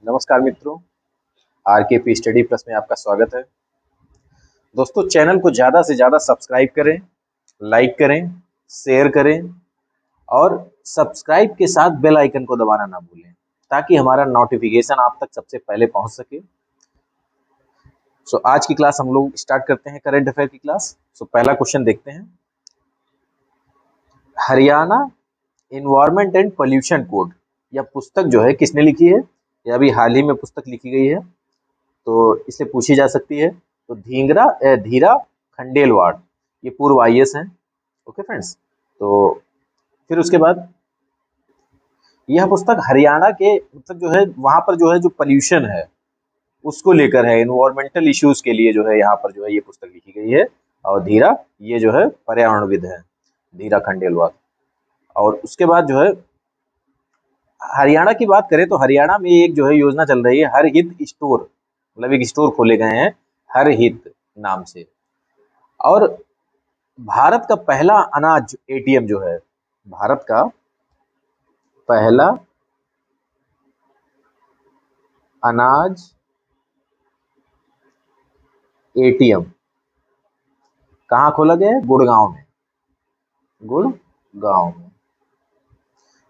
नमस्कार मित्रों, आरकेपी study plus में आपका स्वागत है। दोस्तों, चैनल को ज़्यादा से ज़्यादा सब्सक्राइब करें, लाइक करें, शेयर करें और सब्सक्राइब के साथ बेल आइकन को दबाना ना भूलें ताकि हमारा नोटिफिकेशन आप तक सबसे पहले पहुंच सके। आज की क्लास हम लोग स्टार्ट करते हैं करंट अफेयर की क्लास। पहला क्वेश्चन देखते हैं। Haryana environment and pollution code, यह पुस्तक जो है किसने लिखी है? यह अभी हाल ही में पुस्तक लिखी गई है, तो इससे पूछी जा सकती है। तो धीरा खंडेलवाल, ये पूर्व आईएएस हैं। ओके फ्रेंड्स, तो फिर उसके बाद यह पुस्तक हरियाणा के मतलब जो है वहां पर जो है जो पोल्यूशन है उसको लेकर है, इन्वायरमेंटल इश्यूज के लिए जो है यहाँ पर जो है ये पुस्तक लिखी गई है। और धीरा ये जो है पर्यावरणविद है, धीरा खंडेलवाल। और उसके बाद जो है हरियाणा की बात करें तो हरियाणा में एक जो है योजना चल रही है, हर हित स्टोर, मतलब एक स्टोर खोले गए हैं हर हित नाम से। और भारत का पहला अनाज एटीएम जो है, भारत का पहला अनाज एटीएम कहाँ खोला गया है? गुड़गांव में, गुड़गांव में,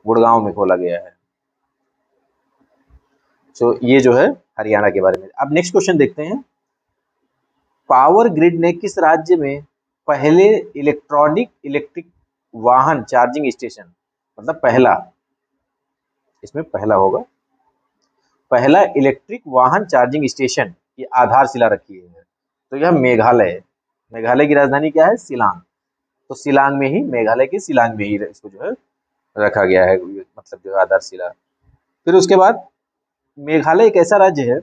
गुड़गांव में खोला गया है। ये जो है हरियाणा के बारे में। अब नेक्स्ट क्वेश्चन देखते हैं। पावर ग्रिड ने किस राज्य में पहले इलेक्ट्रिक वाहन चार्जिंग स्टेशन, मतलब पहला, इसमें पहला होगा, पहला इलेक्ट्रिक वाहन चार्जिंग स्टेशन की आधारशिला रखी है? तो यह मेघालय है। मेघालय की राजधानी क्या है? शिलांग। तो शिलांग में ही, मेघालय के शिलांग में ही इसको जो है रखा गया है, मतलब जो है आधारशिला। फिर उसके बाद मेघालय एक ऐसा राज्य है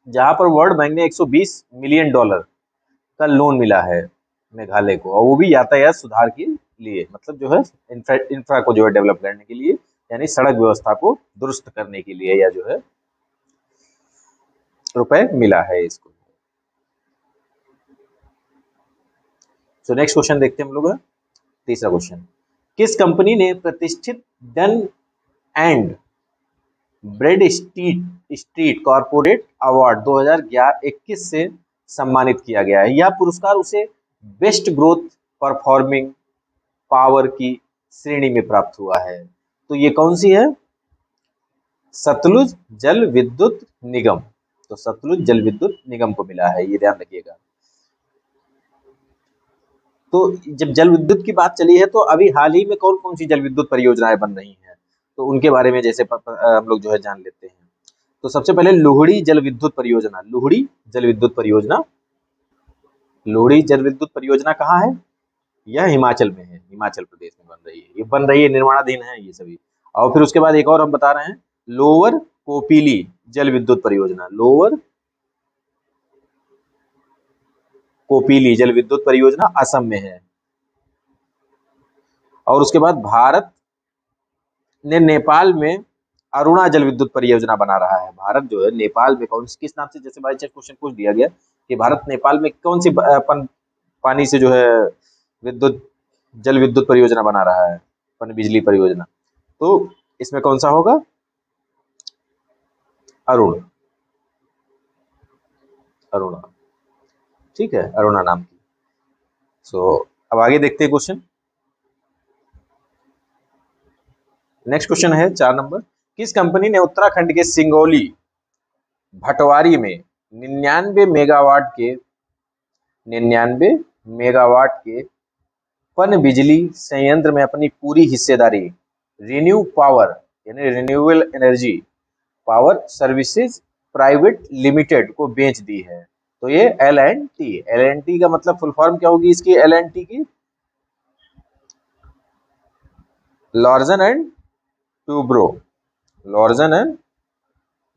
जहां पर वर्ल्ड बैंक ने $120 मिलियन का लोन मिला है मेघालय को, और वो भी यातायात सुधार के लिए, मतलब जो है इंफ्रा को जो है डेवलप करने के लिए, यानी सड़क व्यवस्था को दुरुस्त करने के लिए, या जो है रुपए मिला है इसको। नेक्स्ट क्वेश्चन देखते हैं हम लोग। तीसरा क्वेश्चन, किस कंपनी ने प्रतिष्ठित done and bread street corporate award 2021 से सम्मानित किया गया है? यह पुरस्कार उसे बेस्ट ग्रोथ परफॉर्मिंग पावर की श्रेणी में प्राप्त हुआ है। तो ये कौन सी है? सतलुज जल विद्युत निगम। तो सतलुज जल विद्युत निगम को मिला है, ये ध्यान रखिएगा। तो जब जल विद्युत की बात चली है तो अभी हाल ही में कौन कौन सी जल विद्युत परियोजनाएं बन रही हैं, तो उनके बारे में जैसे हम लोग जो है जान लेते हैं। तो सबसे पहले लोहड़ी जल विद्युत परियोजना, लोहड़ी जल विद्युत परियोजना, लोहड़ी जल विद्युत परियोजना कहाँ है? यह हिमाचल में है, हिमाचल प्रदेश में बन रही है, ये बन रही है, निर्माणाधीन है ये सभी। और फिर उसके बाद एक और हम बता रहे हैं, लोअर कोपिली जल विद्युत परियोजना, लोअर कोपिली जल विद्युत परियोजना असम में है। और उसके बाद भारत ने नेपाल में अरुणा जल विद्युत परियोजना बना रहा है। भारत जो है नेपाल में कौन किस नाम से, जैसे बाई चांस क्वेश्चन पूछ दिया गया कि भारत नेपाल में कौन सी पानी से जो है विद्युत जल विद्युत परियोजना बना रहा है, पन बिजली परियोजना, तो इसमें कौन सा होगा? अरुण, अरुणा, ठीक है, अरुणा नाम की। अब आगे देखते हैं क्वेश्चन। नेक्स्ट क्वेश्चन है 4 नंबर। किस कंपनी ने उत्तराखंड के सिंगौली भटवारी में 99 मेगावाट के पन बिजली संयंत्र में अपनी पूरी हिस्सेदारी रिन्यू पावर, यानी renewable energy power services private limited को बेच दी है? तो ये एल एंड टी का मतलब फुल फॉर्म क्या होगी इसकी? एल एंड टी की लॉर्जन एंड टूब्रो, लॉर्जन एंड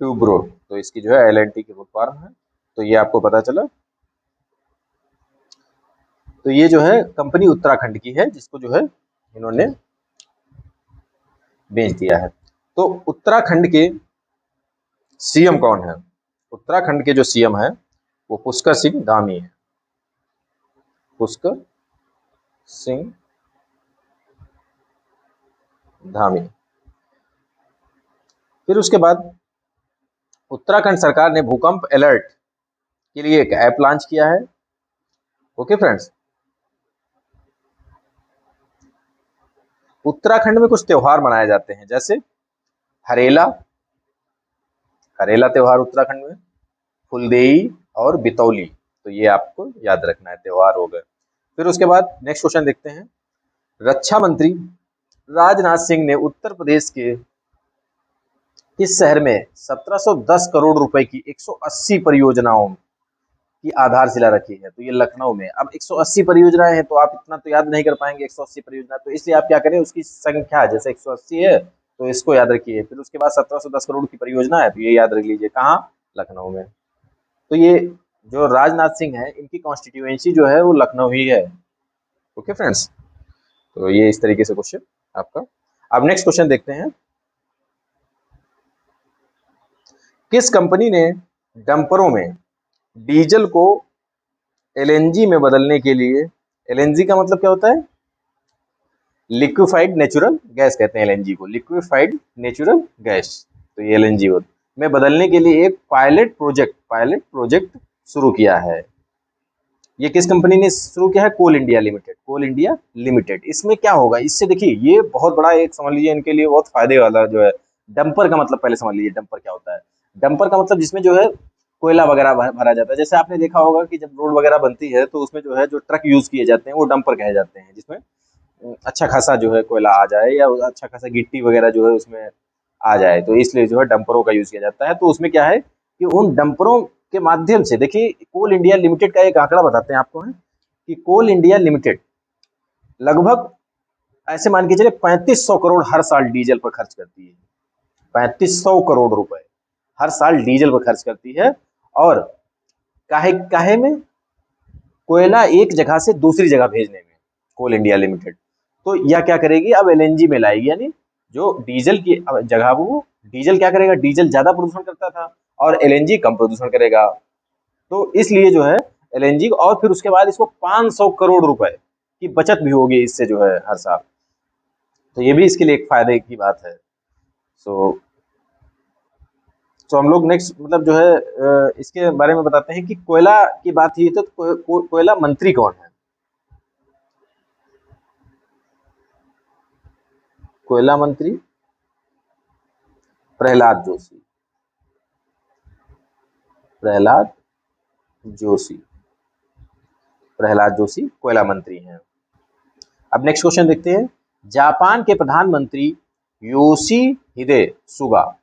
टूब्रो, तो इसकी जो है एल एंड टी की फुल फॉर्म है। तो ये आपको पता चला। तो ये जो है कंपनी उत्तराखंड की है जिसको जो है इन्होंने बेच दिया है। तो उत्तराखंड के सीएम कौन है? उत्तराखंड के जो सीएम है वो पुष्कर सिंह धामी है, पुष्कर सिंह धामी। फिर उसके बाद उत्तराखंड सरकार ने भूकंप अलर्ट के लिए एक ऐप लॉन्च किया है। ओके फ्रेंड्स, उत्तराखंड में कुछ त्योहार मनाए जाते हैं, जैसे हरेला, हरेला त्योहार उत्तराखंड में, फुलदेई और बितौली। तो ये आपको याद रखना है, त्योहार हो गए। फिर उसके बाद नेक्स्ट क्वेश्चन देखते हैं। रक्षा मंत्री राजनाथ सिंह ने उत्तर प्रदेश के किस शहर में 1710 करोड़ रुपए की 180 परियोजनाओं की आधारशिला रखी है? तो ये लखनऊ में। अब 180 परियोजनाएं हैं, तो आप इतना तो याद नहीं कर पाएंगे 180 परियोजना, तो इसलिए आप क्या करें, उसकी संख्या जैसे 180 है तो इसको याद रखिए। फिर उसके बाद 1710 करोड़ की परियोजना है, तो ये याद रख लीजिए, कहाँ? लखनऊ में। तो ये जो राजनाथ सिंह है, इनकी कॉन्स्टिट्यूएंसी जो है वो लखनऊ ही है। ओके फ्रेंड्स, तो ये इस तरीके से क्वेश्चन आपका। अब नेक्स्ट क्वेश्चन देखते हैं। किस कंपनी ने डंपरों में डीजल को एलएनजी में बदलने के लिए, एलएनजी का मतलब क्या होता है? लिक्विफाइड नेचुरल गैस कहते हैं एलएनजी को, लिक्विफाइड नेचुरल गैस। तो ये एलएनजी में बदलने के लिए एक पायलट प्रोजेक्ट शुरू किया है। ये किस कंपनी ने शुरू किया है? कोल इंडिया लिमिटेड, कोल इंडिया लिमिटेड। इसमें क्या होगा, इससे देखिए ये बहुत बड़ा एक समझ लीजिए इनके लिए बहुत फायदे वाला जो है। डंपर का मतलब पहले समझ लीजिए, डंपर क्या होता है? डंपर का मतलब जिसमें जो है कोयला वगैरह भरा जाता है। जैसे आपने देखा होगा कि जब रोड वगैरह बनती है तो उसमें जो है जो ट्रक यूज किए जाते हैं वो डंपर कहे जाते हैं, जिसमें अच्छा खासा जो है कोयला आ जाए या अच्छा खासा गिट्टी वगैरह जो है उसमें आ जाए, तो इसलिए जो है डंपरों का यूज किया जाता है। तो उसमें क्या है कि उन डंपरों के माध्यम से, देखिए कोल इंडिया लिमिटेड का एक आंकड़ा बताते हैं आपको है कि कोल इंडिया लिमिटेड लगभग ऐसे मान के चले 3500 करोड़ हर साल डीजल पर खर्च करती है। 3500 करोड़ रुपए हर साल डीजल पर खर्च करती है। और काहे काहे में? कोयला एक जगह से दूसरी जगह भेजने में, कोल इंडिया लिमिटेड। तो यह क्या करेगी, अब एलएनजी में लाएगी, यानी जो डीजल की जगह, वो डीजल क्या करेगा, डीजल ज्यादा प्रदूषण करता था और एलएनजी कम प्रदूषण करेगा। तो इसलिए जो है एलएनजी, और फिर उसके बाद इसको 500 करोड़ रुपए की बचत भी होगी इससे जो है हर साल। तो ये भी इसके लिए एक फायदे की बात है। तो हम लोग नेक्स्ट मतलब जो है इसके बारे में बताते हैं कि कोयला की बात हुई तो कोयला मंत्री कौन है? कोयला मंत्री प्रहलाद जोशी, प्रहलाद जोशी, प्रहलाद जोशी कोयला मंत्री हैं। अब नेक्स्ट क्वेश्चन देखते हैं। जापान के प्रधानमंत्री योशिहिदे सुगा,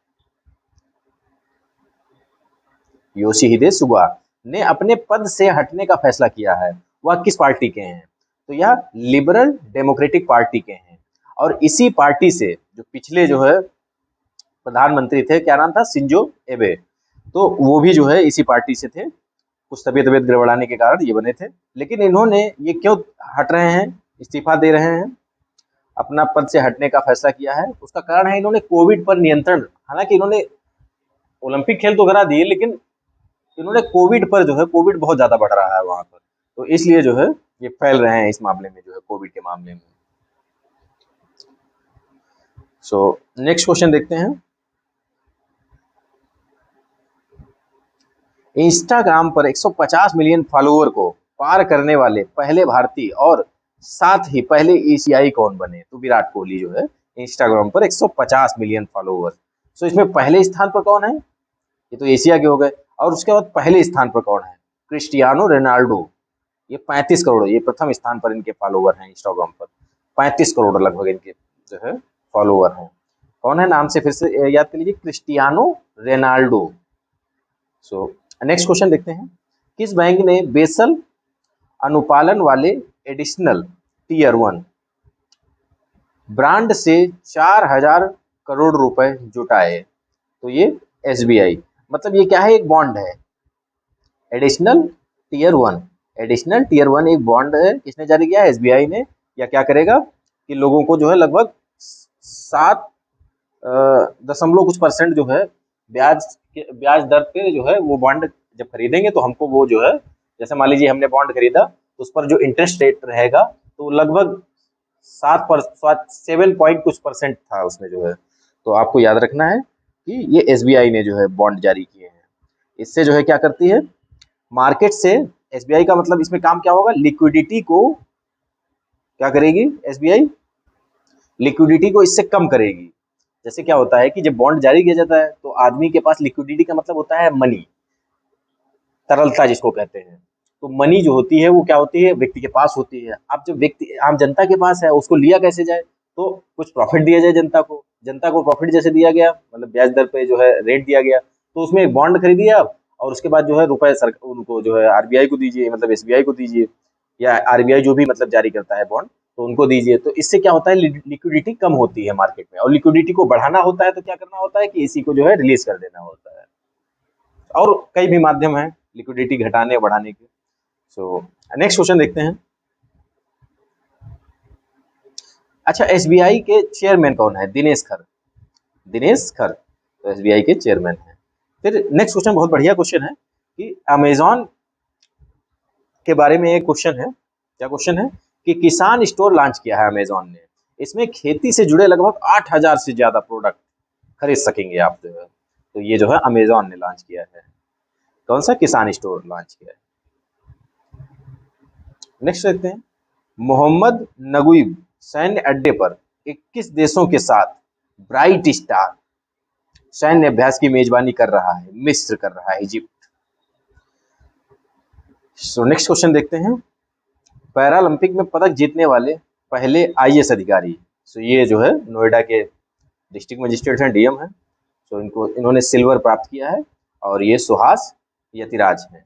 योशिहिदे सुगा ने अपने पद से हटने का फैसला किया है। वह किस पार्टी के हैं? तो यह लिबरल डेमोक्रेटिक पार्टी के हैं। और इसी पार्टी से जो पिछले जो है प्रधानमंत्री थे, क्या नाम था? शिंजो एबे। तो वो भी जो है इसी पार्टी से थे। कुछ तबीयत गड़बड़ाने के कारण ये बने थे, लेकिन इन्होंने ये क्यों हट रहे हैं, इस्तीफा दे रहे हैं, अपना पद से हटने का फैसला किया है? उसका कारण है इन्होंने कोविड पर नियंत्रण, हालांकि इन्होंने ओलंपिक खेल तो करा दिए, लेकिन इन्होंने कोविड पर जो है, कोविड बहुत ज्यादा बढ़ रहा है वहां पर, तो इसलिए जो है ये फैल रहे हैं इस मामले में, जो है कोविड के मामले में। सो नेक्स्ट क्वेश्चन देखते हैं। इंस्टाग्राम पर 150 मिलियन फॉलोअर को पार करने वाले पहले भारतीय और साथ ही पहले एशियाई कौन बने? तो विराट कोहली जो है इंस्टाग्राम पर 150 मिलियन फॉलोअर। सो इसमें पहले स्थान पर कौन है? ये तो एशिया के हो गए। और उसके बाद पहले स्थान पर कौन है? Cristiano Ronaldo. ये 35 करोड़, ये प्रथम स्थान पर इनके फॉलोअर हैं इंस्टाग्राम पर। 35 करोड़ लगभग इनके जो है फॉलोअर हैं। कौन है, नाम से फिर से याद कर लीजिए, Cristiano Ronaldo. So next question देखते हैं। किस बैंक ने बेसल अनुपालन वाले एडिशनल टीयर 1 ब्रांड से 4000 करोड़ रुपए जुटाए? तो ये एसबीआई। मतलब ये क्या है, एक बॉन्ड है, एडिशनल टीयर 1। एडिशनल टीयर 1 एक बॉन्ड है, किसने जारी किया? एसबीआई ने। या क्या करेगा कि लोगों को जो है लगभग 7 दशमलव कुछ % जो है ब्याज दर पे जो है वो बॉन्ड जब खरीदेंगे तो हमको वो जो है, जैसे मान लीजिए हमने बॉन्ड खरीदा तो उस पर जो इंटरेस्ट रेट रहेगा तो लगभग 7 पॉइंट कुछ % था उसमें जो है। तो आपको याद रखना है कि ये एसबीआई ने जो है बॉन्ड जारी किए हैं। इससे जो है क्या करती है, मार्केट से एसबीआई का मतलब इसमें काम क्या होगा, लिक्विडिटी को क्या करेगी एसबीआई, लिक्विडिटी को इससे कम करेगी। जैसे क्या होता है कि जब बॉन्ड जारी किया जाता है तो आदमी के पास लिक्विडिटी का मतलब होता है मनी, तरलता जिसको कहते हैं। तो मनी जो होती है वो क्या होती है, व्यक्ति के पास होती है। अब जब व्यक्ति आम जनता के पास है, उसको लिया कैसे जाए, तो कुछ प्रॉफिट दिया जाए जनता को। जनता को प्रॉफिट जैसे दिया गया, मतलब ब्याज दर पे जो है रेट दिया गया, तो उसमें एक बॉन्ड खरीदिए आप, और उसके बाद जो है रुपए उनको जो है आरबीआई को दीजिए, मतलब एसबीआई को दीजिए, या आरबीआई जो भी मतलब जारी करता है बॉन्ड, तो उनको दीजिए। तो इससे क्या होता है, लिक्विडिटी कम होती है मार्केट में, और लिक्विडिटी को बढ़ाना होता है तो क्या करना होता है कि इसी को जो है रिलीज कर देना होता है। और कई भी माध्यम हैं लिक्विडिटी घटाने बढ़ाने के। सो नेक्स्ट क्वेश्चन देखते हैं। अच्छा, एसबीआई के चेयरमैन कौन है, दिनेश खर, दिनेश खर तो एसबीआई के चेयरमैन हैं। फिर नेक्स्ट क्वेश्चन बहुत बढ़िया क्वेश्चन है कि अमेजॉन के बारे में एक क्वेश्चन है। क्या क्वेश्चन है कि किसान स्टोर लॉन्च किया है अमेजॉन ने, इसमें खेती से जुड़े लगभग 8000 से ज्यादा प्रोडक्ट खरीद सकेंगे आप जो है। तो ये जो है अमेजॉन ने लॉन्च किया है। कौन सा, किसान स्टोर लॉन्च किया है। नेक्स्ट देखते हैं, मोहम्मद नगुइब सैन्य अड्डे पर 21 देशों के साथ ब्राइट स्टार सैन्य अभ्यास की मेजबानी कर रहा है, मिस्र कर रहा है, इजिप्ट। सो नेक्स्ट क्वेश्चन देखते हैं, पैरालंपिक में पदक जीतने वाले पहले आईएएस अधिकारी। सो ये जो है नोएडा के डिस्ट्रिक्ट मजिस्ट्रेट हैं, डीएम हैं। सो इन्होंने सिल्वर प्राप्त किया है, और ये सुहास यतिराज हैं।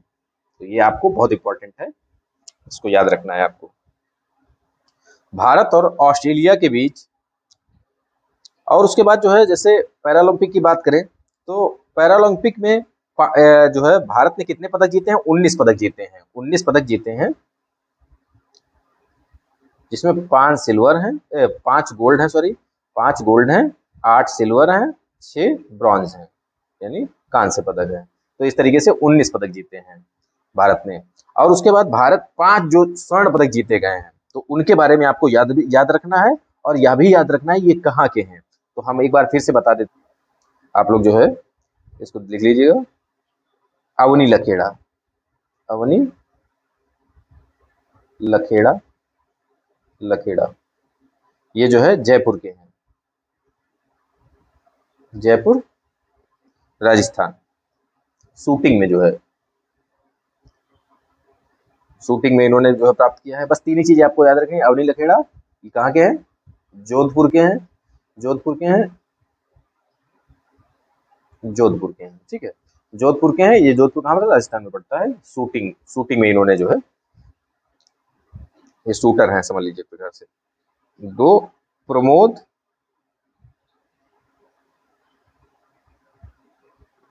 तो ये आपको बहुत इंपॉर्टेंट है, इसको याद रखना है आपको। भारत और ऑस्ट्रेलिया के बीच, और उसके बाद जो है जैसे पैरालंपिक की बात करें तो पैरालंपिक में जो है भारत ने कितने पदक जीते हैं, 19 पदक जीते हैं, 19 पदक जीते हैं, जिसमें 5 सिल्वर हैं, 5 गोल्ड हैं, सॉरी 5 गोल्ड हैं, 8 सिल्वर हैं, 6 ब्रॉन्ज हैं, यानी कांस्य पदक है। तो इस तरीके से 19 पदक जीते हैं भारत ने। और उसके बाद भारत 5 जो स्वर्ण पदक जीते गए हैं, तो उनके बारे में आपको याद रखना है, और यह भी याद रखना है ये कहाँ के हैं। तो हम एक बार फिर से बता देते, आप लोग जो है इसको लिख लीजिएगा, अवनी लखेड़ा, अवनी लखेड़ा, लखेड़ा, ये जो है जयपुर के हैं, जयपुर राजस्थान। शूटिंग में जो है, शूटिंग में इन्होंने जो है प्राप्त किया है। बस 3 ही चीजें आपको याद रखें, अवनी लखेड़ा, ये कहाँ के हैं, जोधपुर के हैं, जोधपुर के हैं, जोधपुर के हैं, ठीक है, जोधपुर के हैं। ये जोधपुर कहाँ पर, राजस्थान में पड़ता है। शूटिंग, शूटिंग में इन्होंने जो है, ये शूटर हैं समझ लीजिए प्रकार से। 2 प्रमोद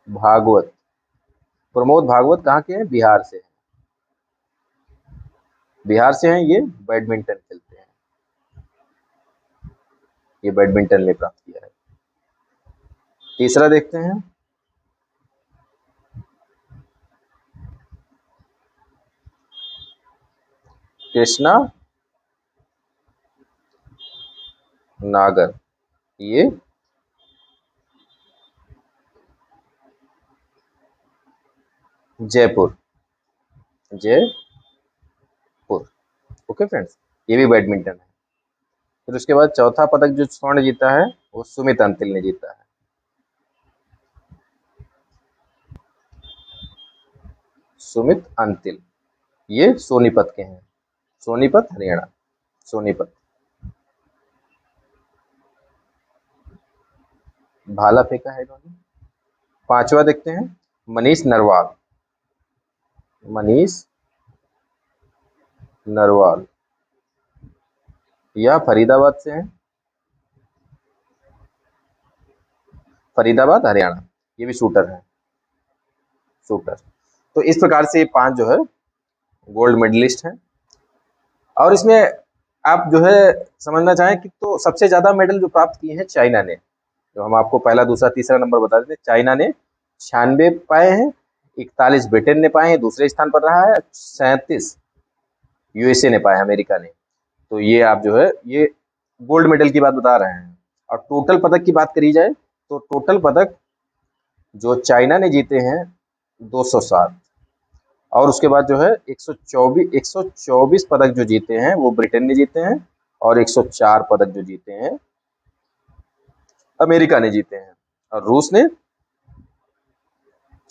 भागवत, प्रमोद भागवत कहाँ के हैं, बिहार से हैं, बिहार से हैं। ये बैडमिंटन खेलते हैं, ये बैडमिंटन ने प्राप्त किया है। तीसरा देखते हैं, कृष्णा नागर, ये जयपुर, जयपुर। ओके फ्रेंड्स, ये भी बैडमिंटन है। फिर उसके बाद चौथा पदक जो स्वर्ण जीता है वो सुमित अंतिल ने जीता है। सुमित अंतिल, ये सोनीपत के हैं, सोनीपत हरियाणा, सोनीपत। भाला फेंका है इन्होंने। पांचवा देखते हैं, मनीष नरवाल, मनीष नरवाल, यह फरीदाबाद से हैं, फरीदाबाद हरियाणा। ये भी शूटर है, शूटर। तो इस प्रकार से 5 जो है गोल्ड मेडलिस्ट हैं। और इसमें आप जो है समझना चाहें कि तो सबसे ज्यादा मेडल जो प्राप्त किए हैं चाइना ने, जो हम आपको पहला दूसरा तीसरा नंबर बता देते हैं। चाइना ने 96 पाए हैं, 41 ब्रिटेन ने पाए हैं, दूसरे स्थान पर रहा है। 37 यूएसए ने पाए, अमेरिका ने। तो ये आप जो है ये गोल्ड मेडल की बात बता रहे हैं। और टोटल पदक की बात करी जाए तो टोटल पदक जो चाइना ने जीते हैं 207, और उसके बाद जो है 124 पदक जो जीते हैं वो ब्रिटेन ने जीते हैं, और 104 पदक जो जीते हैं अमेरिका ने जीते हैं, और रूस ने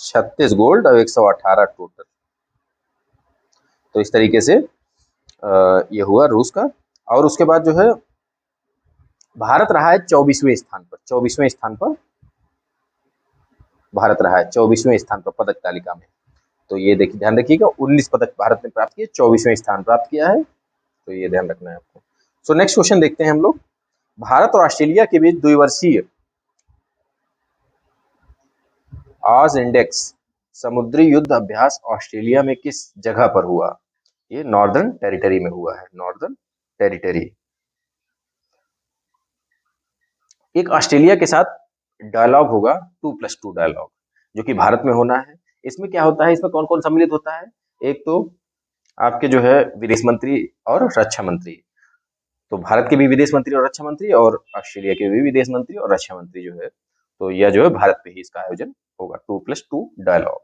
36 गोल्ड और 118 टोटल। तो इस तरीके से ये हुआ रूस का। और उसके बाद जो है भारत रहा है 24वें स्थान पर, 24वें स्थान पर भारत रहा है, 24वें स्थान पर पदक तालिका में। तो ये देखिए, ध्यान रखिएगा, 19 पदक भारत ने प्राप्त किए, 24वें स्थान प्राप्त किया है, तो ये ध्यान रखना है आपको। सो नेक्स्ट क्वेश्चन देखते हैं हम लोग। भारत और ऑस्ट्रेलिया के बीच द्विवर्षीय आज इंडेक्स समुद्री युद्ध अभ्यास ऑस्ट्रेलिया में किस जगह पर हुआ? ये नॉर्दर्न टेरिटरी में हुआ है, नॉर्दर्न टेरिटरी। एक ऑस्ट्रेलिया के साथ डायलॉग होगा 2+2 डायलॉग, जो कि भारत में होना है। इसमें क्या होता है, इसमें कौन कौन सम्मिलित होता है? एक तो आपके जो है विदेश मंत्री और रक्षा मंत्री, तो भारत के भी विदेश मंत्री और रक्षा मंत्री, और ऑस्ट्रेलिया के भी विदेश मंत्री और रक्षा मंत्री जो है, तो यह जो है भारत पे ही इसका आयोजन होगा, 2+2 डायलॉग,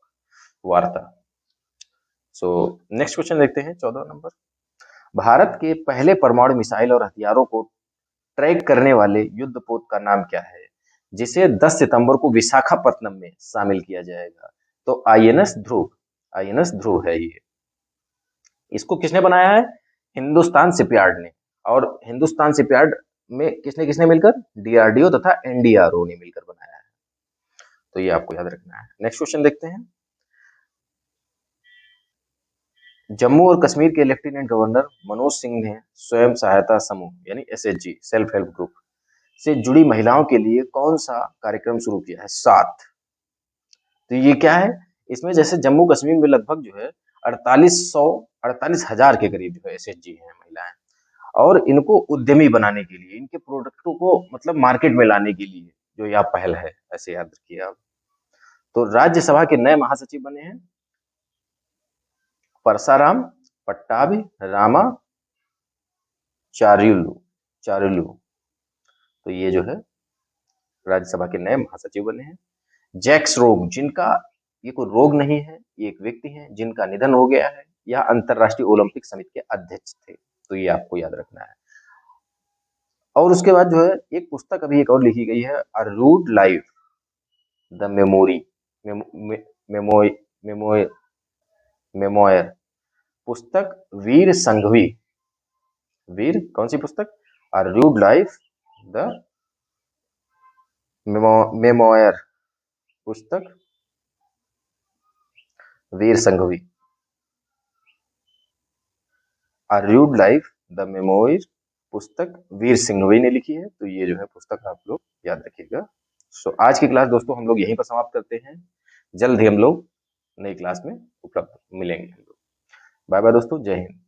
वार्ता। सो नेक्स्ट क्वेश्चन देखते हैं, 14 नंबर। भारत के पहले परमाणु मिसाइल और हथियारों को ट्रैक करने वाले युद्धपोत का नाम क्या है, जिसे 10 सितंबर को विशाखापत्तनम में शामिल किया जाएगा? तो आईएनएस ध्रुव, आईएनएस ध्रुव है ये। इसको किसने बनाया है? हिंदुस्तान शिपयार्ड ने। और हिंदुस्तान शिपयार्ड में किसने किसने मिलकर? डीआरडीओ तथा एनडीआरओ ने मिलकर बनाया है। तो ये आपको याद रखना है। नेक्स्ट क्वेश्चन देखते हैं। जम्मू और कश्मीर के लेफ्टिनेंट गवर्नर मनोज सिंह ने स्वयं सहायता समूह यानी एसएचजी, सेल्फ हेल्प ग्रुप से जुड़ी महिलाओं के लिए कौन सा कार्यक्रम शुरू किया है? 7। तो ये क्या है? इसमें जैसे जम्मू कश्मीर में लगभग जो है 48,000 के करीब जो है एसएचजी हैं महिलाएं, और इनको उद्यमी बनाने के लिए, इनके प्रोडक्टों को मतलब मार्केट में लाने के लिए जो यह पहल है, ऐसे याद रखिए आप। तो राज्यसभा के नए महासचिव बने हैं परसाराम पट्टाभी रामा चारुलू चारुलू। तो ये जो है राज्यसभा के नए महासचिव बने हैं। जैक्स रोग, जिनका ये कोई रोग नहीं है, ये एक व्यक्ति है जिनका निधन हो गया है, यह अंतरराष्ट्रीय ओलंपिक समिति के अध्यक्ष थे। तो ये आपको याद रखना है। और उसके बाद जो है एक पुस्तक अभी एक और लिखी गई है, a rude life the memory memoir, पुस्तक वीर संघवी। वीर कौन सी पुस्तक? A rude life the memoir, पुस्तक Vir Sanghvi. A rude life the memoir, पुस्तक वीर सिंघवी ने लिखी है। तो ये जो है पुस्तक आप लोग याद रखिएगा। सो आज की क्लास दोस्तों हम लोग यहीं पर समाप्त करते हैं। जल्द ही हम लोग नई क्लास में उपलब्ध मिलेंगे हम लोग। बाय बाय दोस्तों, जय हिंद।